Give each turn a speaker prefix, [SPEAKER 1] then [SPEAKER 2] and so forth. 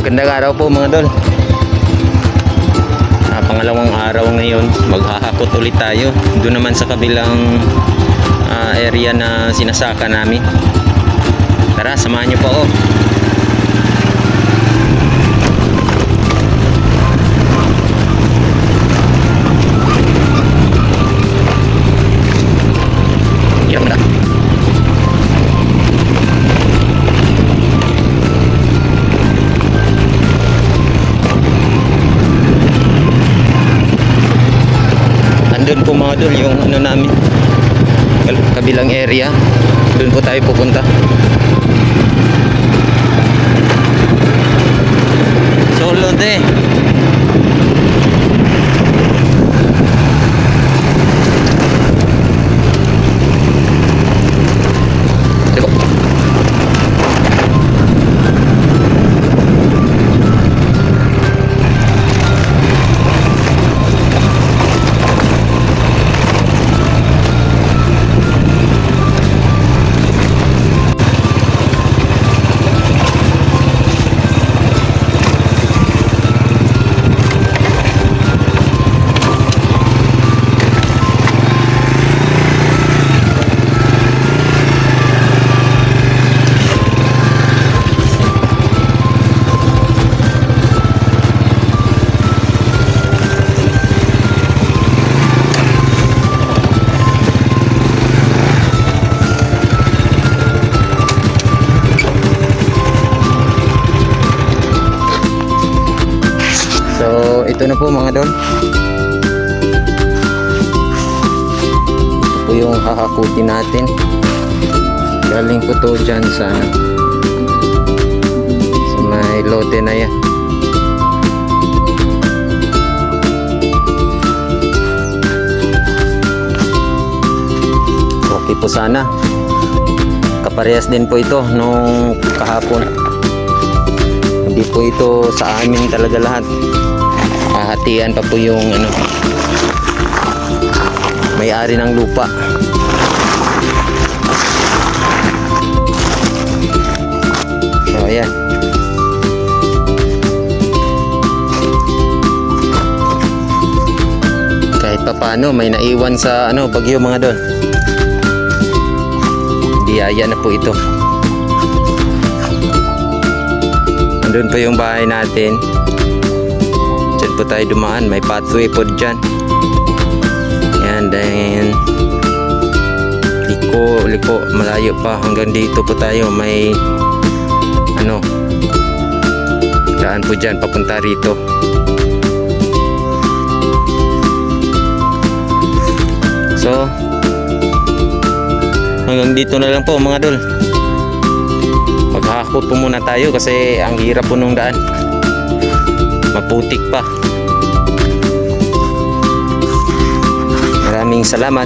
[SPEAKER 1] Magandang araw po mga dol. Pangalawang araw ngayon, maghahakot ulit tayo doon naman sa kabilang area na sinasaka namin. Tara, samahan niyo po ako. Yan na. Doon po mga dol yung ano namin, kabilang area. Doon po tayo pupunta. Solo de. Ito na po mga dol. Ito po yung hahakutin natin. Galing po to dyan sa may lote na yan. Okay po sana. Kaparehas din po ito nung kahapon. Hindi po ito sa amin talaga lahat. Hatian pa po yung ano, may-ari ng lupa. So ayan. Kahit pa paano may naiwan sa ano, bagyo mga dol. Biyaya na po ito. Nandun po yung bahay natin. Diyan po tayo dumaan, may pathway po dyan. Yan, then liko, malayo pa hanggang dito po tayo. May ano, daan po dyan papunta rito. So hanggang dito na lang po mga dol. Maghahakot po muna tayo kasi ang hirap po nung daan, maputik pa. Maraming salamat.